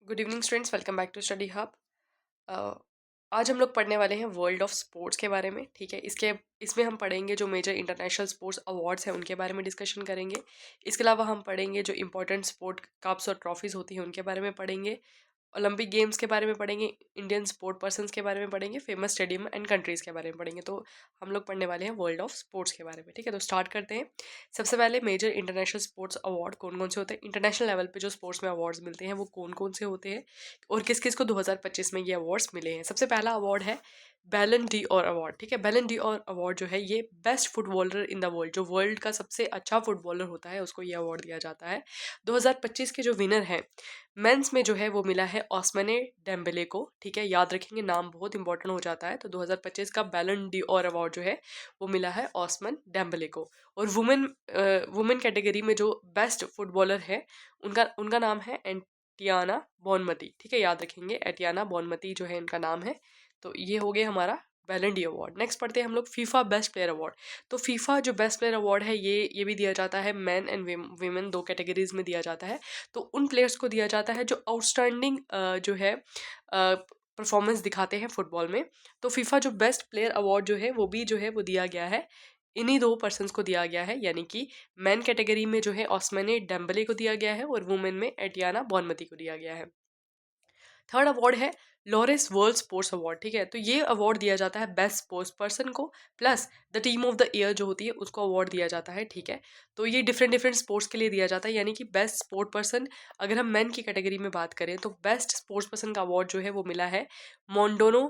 Good evening students, welcome back to study hub. आज हम लोग पढ़ने वाले हैं वर्ल्ड ऑफ स्पोर्ट्स के बारे में। ठीक है, इसमें हम पढ़ेंगे जो मेजर इंटरनेशनल स्पोर्ट्स अवार्ड्स हैं उनके बारे में डिस्कशन करेंगे। इसके अलावा हम पढ़ेंगे जो इंपॉर्टेंट स्पोर्ट कप्स और ट्रॉफीज़ होती हैं उनके बारे में पढ़ेंगे। ओलंपिक गेम्स के बारे में पढ़ेंगे, इंडियन स्पोर्ट पर्सन्स के बारे में पढ़ेंगे, फेमस स्टेडियम एंड कंट्रीज़ के बारे में पढ़ेंगे। तो हम लोग पढ़ने वाले हैं वर्ल्ड ऑफ स्पोर्ट्स के बारे में। ठीक है, तो स्टार्ट करते हैं। सबसे पहले मेजर इंटरनेशनल स्पोर्ट्स अवार्ड कौन कौन से होते हैं, इंटरनेशनल लेवल पे जो स्पोर्ट्स में अवार्ड्स मिलते हैं वो कौन कौन से होते हैं और किस किस को 2025 में ये अवार्ड्स मिले हैं। सबसे पहला अवार्ड है बैलन डी और अवार्ड। ठीक है, बैलन डी और अवार्ड जो है ये best footballer in the world, जो वर्ल्ड का सबसे अच्छा फुटबॉलर होता है उसको ये अवार्ड दिया जाता है। 2025 के जो विनर हैं मेंस में जो है वो मिला है ओस्माने डेम्बेले को। ठीक है, याद रखेंगे, नाम बहुत इंपॉर्टेंट हो जाता है। तो 2025 का बैलन डी और अवार्ड जो है वो मिला है ओस्मान डेम्बेले को। और वुमेन कैटेगरी में जो बेस्ट फुटबॉलर है उनका उनका नाम है एटियाना बोनमती। ठीक है, याद रखेंगे, एटियाना बोनमती जो है इनका नाम है। तो ये हो गया हमारा बैलन डी अवार्ड। नेक्स्ट पढ़ते हैं हम लोग फीफा बेस्ट प्लेयर अवार्ड। तो फीफा जो बेस्ट प्लेयर अवार्ड है ये भी दिया जाता है, मैन एंड वीमेन दो कैटेगरीज में दिया जाता है। तो उन प्लेयर्स को दिया जाता है जो आउटस्टैंडिंग जो है परफॉर्मेंस दिखाते हैं फुटबॉल में। तो फीफा जो बेस्ट प्लेयर अवार्ड जो है वो भी जो है वो दिया गया है, इन्हीं दो पर्सन्स को दिया गया है, यानी कि मैन कैटेगरी में जो है ओस्माने डेम्बले को दिया गया है और वुमेन में एटियाना बोनमती को दिया गया है। थर्ड अवार्ड है लॉरेंस वर्ल्ड स्पोर्ट्स अवार्ड। ठीक है, तो ये अवार्ड दिया जाता है बेस्ट स्पोर्ट्स पर्सन को, plus the team of the year जो होती है उसको अवार्ड दिया जाता है। ठीक है, तो ये डिफरेंट डिफरेंट स्पोर्ट्स के लिए दिया जाता है, यानी कि बेस्ट स्पोर्ट पर्सन अगर हम मेन की कैटेगरी में बात करें तो बेस्ट स्पोर्ट्स पर्सन का अवार्ड जो है वो मिला है मोंडोनो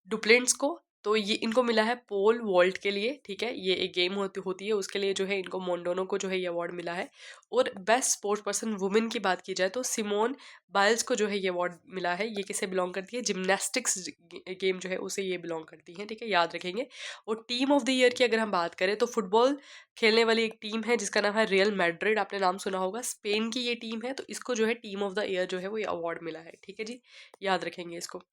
डुप्लेंट्स को। तो ये इनको मिला है पोल वॉल्ट के लिए। ठीक है, ये एक गेम होती है उसके लिए जो है इनको मोंडोनो को जो है ये अवार्ड मिला है। और बेस्ट स्पोर्ट्स पर्सन वुमेन की बात की जाए तो सिमोन बाइल्स को जो है ये अवार्ड मिला है। ये किसे बिलोंग करती है, जिमनास्टिक्स गेम जो है उसे ये बिलोंग करती है। ठीक है, याद रखेंगे। और टीम ऑफ द ईयर की अगर हम बात करें तो फुटबॉल खेलने वाली एक टीम है जिसका नाम है रियल मैड्रिड, आपने नाम सुना होगा, स्पेन की ये टीम है। तो इसको जो है टीम ऑफ द ईयर जो है वो ये अवार्ड मिला है। ठीक है जी, याद रखेंगे इसको।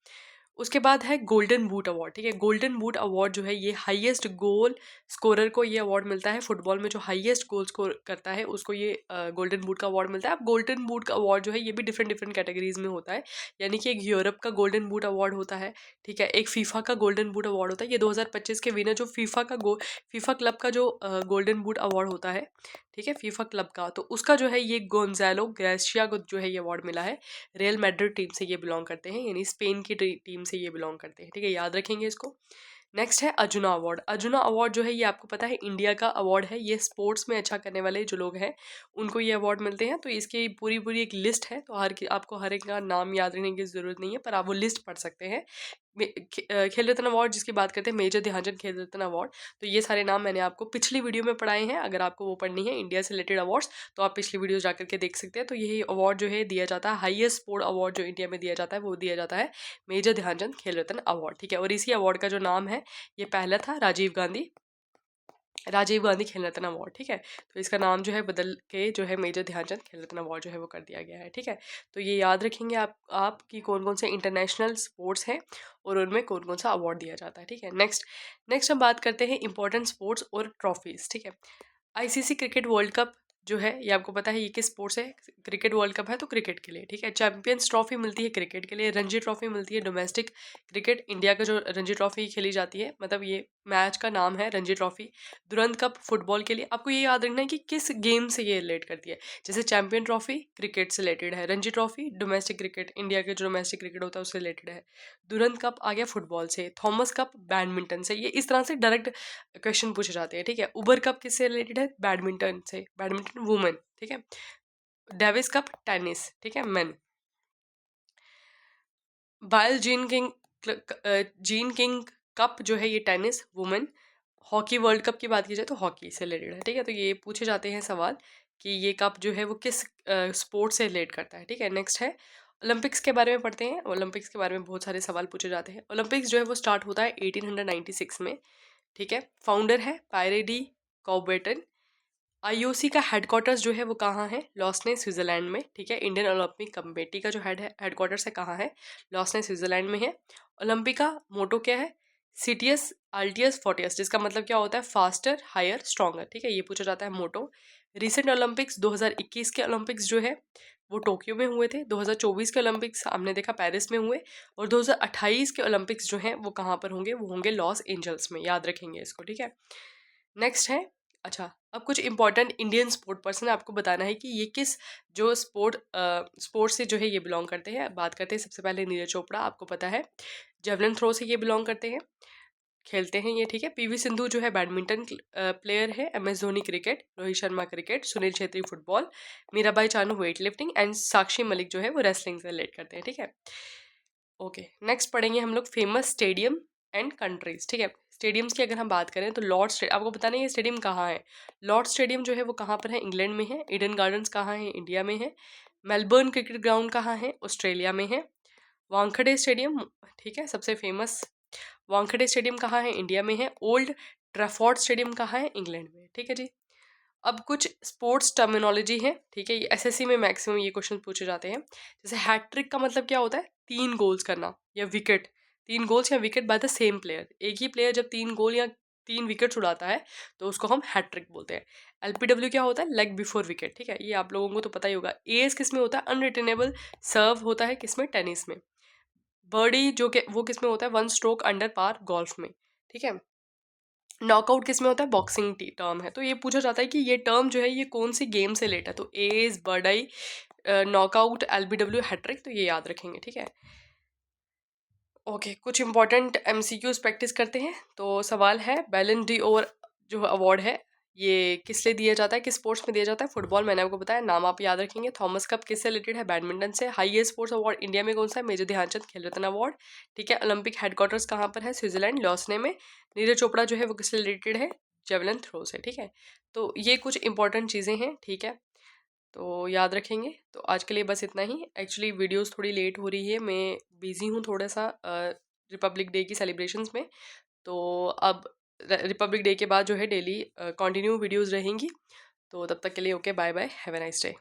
उसके बाद है गोल्डन बूट अवार्ड। ठीक है, गोल्डन बूट अवार्ड जो है ये हाईएस्ट गोल स्कोरर को ये अवार्ड मिलता है। फुटबॉल में जो हाईएस्ट गोल स्कोर करता है उसको ये गोल्डन बूट का अवार्ड मिलता है। अब गोल्डन बूट का अवार्ड जो है ये भी डिफरेंट डिफरेंट कैटेगरीज में होता है, यानी कि एक यूरोप का गोल्डन बूट अवार्ड होता है। ठीक है, एक फीफा का गोल्डन बूट अवार्ड होता है। ये 2025 के विनर जो फीफा क्लब का जो गोल्डन बूट अवार्ड होता है, ठीक है, फीफा क्लब का, तो उसका जो है ये गोंजालो ग्रेसिया को जो है ये अवार्ड मिला है। रियल मैड्रिड टीम से ये बिलोंग करते हैं, यानी स्पेन की टीम से ये बिलोंग करते हैं। ठीक है, याद रखेंगे इसको। नेक्स्ट है अर्जुना अवार्ड। अर्जुना अवार्ड जो है ये आपको पता है इंडिया का अवार्ड है। ये स्पोर्ट्स में अच्छा करने वाले जो लोग हैं उनको ये अवार्ड मिलते हैं। तो इसकी पूरी पूरी एक लिस्ट है, तो आपको हर एक का नाम याद रखने की ज़रूरत नहीं है, पर आप वो लिस्ट पढ़ सकते हैं। खेल रत्न अवार्ड जिसकी बात करते हैं, मेजर ध्यानचंद खेल रत्न अवार्ड। तो ये सारे नाम मैंने आपको पिछली वीडियो में पढ़ाए हैं। अगर आपको वो पढ़नी है इंडिया से रिलेटेड अवार्ड्स तो आप पिछली वीडियो जाकर के देख सकते हैं। तो यही अवार्ड जो है दिया जाता है, हाईएस्ट स्पोर्ट अवार्ड जो इंडिया में दिया जाता है वो दिया जाता है मेजर ध्यानचंद खेल रत्न अवार्ड। ठीक है, और इसी अवार्ड का जो नाम है ये पहला था राजीव गांधी खेल रत्न अवार्ड। ठीक है, तो इसका नाम जो है बदल के जो है मेजर ध्यानचंद खेल रत्न अवार्ड जो है वो कर दिया गया है। ठीक है, तो ये याद रखेंगे आप कि कौन कौन से इंटरनेशनल स्पोर्ट्स हैं और उनमें कौन कौन सा अवार्ड दिया जाता है। ठीक है, नेक्स्ट हम बात करते हैं इंपॉर्टेंट स्पोर्ट्स और ट्रॉफीज। ठीक है, आईसीसी क्रिकेट वर्ल्ड कप जो है ये आपको पता है ये किस स्पोर्ट्स है, क्रिकेट वर्ल्ड कप है तो क्रिकेट के लिए। ठीक है, चैंपियंस ट्रॉफी मिलती है क्रिकेट के लिए, रणजी ट्रॉफी मिलती है डोमेस्टिक क्रिकेट, इंडिया का जो रणजी ट्रॉफी खेली जाती है, मतलब ये मैच का नाम है रणजी ट्रॉफी। दुरंत कप फुटबॉल के लिए। आपको ये याद रखना है कि किस गेम से ये रिलेट करती है। जैसे चैंपियन ट्रॉफी क्रिकेट से रिलेटेड है, Ranji trophy domestic cricket, India के जो डोमेस्टिक क्रिकेट होता है उससे रिलेटेड है, दुरंत कप आ गया फुटबॉल से, थॉमस कप बैडमिंटन से। ये इस तरह से डायरेक्ट क्वेश्चन पूछे जाते हैं। ठीक है, उबर कप किससे रिलेटेड है, बैडमिंटन से, बैडमिंटन वुमेन। ठीक है, डेविस कप टेनिस, ठीक है, मेन। बायल जीन किंग कप जो है ये tennis women. Hockey world cup की बात की जाए तो हॉकी से रिलेटेड है। ठीक है, तो ये पूछे जाते हैं सवाल कि ये कप जो है वो किस स्पोर्ट से रिलेट करता है। ठीक है, नेक्स्ट है ओलंपिक्स के बारे में पढ़ते हैं। ओलंपिक्स के बारे में बहुत सारे सवाल पूछे जाते हैं। ओलंपिक्स जो है वो स्टार्ट होता है 1896 में। ठीक है, फाउंडर है पायरे डी काउबेटन। आईओसी का हेडक्वार्टर्स जो है वो कहाँ है, लॉसने स्विट्जरलैंड में। ठीक है, इंडियन ओलंपिक कमेटी का जो हेडक्वार्टर्स है कहाँ है, लॉसने स्विट्जरलैंड में है। ओलंपिक का मोटो क्या है, सीटीएस अल्टियस फोर्टियस, जिसका मतलब क्या होता है, फास्टर हायर स्ट्रॉन्गर। ठीक है, ये पूछा जाता है मोटो। रिसेंट ओलंपिक्स 2021 के ओलंपिक्स जो है वो टोक्यो में हुए थे। 2024 के ओलंपिक्स हमने देखा पेरिस में हुए, और 2028 के ओलंपिक्स जो हैं वो कहाँ पर होंगे, वो होंगे लॉस एंजल्स में। याद रखेंगे इसको, ठीक है। नेक्स्ट है, अच्छा अब कुछ इंपॉर्टेंट इंडियन स्पोर्ट पर्सन आपको बताना है कि ये किस जो स्पोर्ट्स से जो है ये बिलोंग करते हैं। बात करते हैं सबसे पहले नीरज चोपड़ा, आपको पता है जेवलिन थ्रो से ये बिलोंग करते हैं, खेलते हैं ये, ठीक है। पीवी सिंधु जो है बैडमिंटन प्लेयर है। MS Dhoni cricket, Rohit Sharma cricket, Sunil Chhetri football, Mirabai Chanu weight lifting and Sakshi Malik जो है वो रेसलिंग से रिलेट करते हैं, ठीक है। ओके, नेक्स्ट पढ़ेंगे हम लोग फेमस स्टेडियम एंड कंट्रीज, ठीक है। स्टेडियम्स की अगर हम बात करें तो लॉर्ड स्टेडियम, आपको बताना है ये स्टेडियम कहाँ है। लॉर्ड स्टेडियम जो है वो कहाँ पर है, इंग्लैंड में है। ईडन गार्डन्स कहाँ है, इंडिया में है। मेलबर्न क्रिकेट ग्राउंड कहाँ है, ऑस्ट्रेलिया में है। वानखेड़े स्टेडियम, ठीक है, सबसे फेमस वानखेड़े स्टेडियम कहाँ है, इंडिया में है। ओल्ड ट्रैफोर्ड स्टेडियम कहाँ है, इंग्लैंड में, ठीक है जी। अब कुछ स्पोर्ट्स टर्मिनोलॉजी है, ठीक है, ये SSC में मैक्सिमम ये क्वेश्चन पूछे जाते हैं। जैसे हैट्रिक का मतलब क्या होता है, 3 गोल्स करना या विकेट, 3 गोल्स या wicket by the same player. एक ही प्लेयर जब 3 गोल या 3 विकेट उड़ाता है तो उसको हम हैट्रिक बोलते हैं। LPW क्या होता है, लेग बिफोर विकेट, ठीक है, ये आप लोगों को तो पता ही होगा। एस किस में होता है, अनरिटनेबल सर्व होता है किसमें, टेनिस में। बर्डी जो कि वो किस में होता है, 1 स्ट्रोक अंडर पार गोल्फ में, ठीक है। नॉकआउट किस में होता है, बॉक्सिंग टर्म है। तो ये पूछा जाता है कि ये टर्म जो है ये कौन सी गेम से रिलेटेड है, तो एज, बर्डाई, नॉकआउट, LBW, हैट्रिक, तो ये याद रखेंगे, ठीक है। ओके, कुछ इंपॉर्टेंट MCQs प्रैक्टिस करते हैं। तो सवाल है, बैलन डी ओर जो अवार्ड है ये किस लिए दिया जाता है, किस स्पोर्ट्स में दिया जाता है, फुटबॉल, मैंने आपको बताया, नाम आप याद रखेंगे। थॉमस कप किससे रिलेटेड है, बैडमिंटन से। हाईएस्ट स्पोर्ट्स अवार्ड इंडिया में कौन सा है, मेजर ध्यानचंद खेल रत्न अवार्ड, ठीक है। ओलंपिक हेडक्वार्टर्स कहाँ पर है, स्विट्जरलैंड, लॉसने में। नीरज चोपड़ा जो है वो किससे रिलेटेड है, जेवलिन थ्रो से, ठीक है। तो ये कुछ इंपॉर्टेंट चीज़ें हैं, ठीक है, तो याद रखेंगे। तो आज के लिए बस इतना ही। एक्चुअली वीडियोस थोड़ी लेट हो रही है, मैं बिज़ी हूँ थोड़ा सा रिपब्लिक डे की सेलिब्रेशंस में। तो अब रिपब्लिक डे के बाद जो है डेली कंटिन्यू वीडियोस रहेंगी। तो तब तक के लिए okay, bye bye, have a nice day.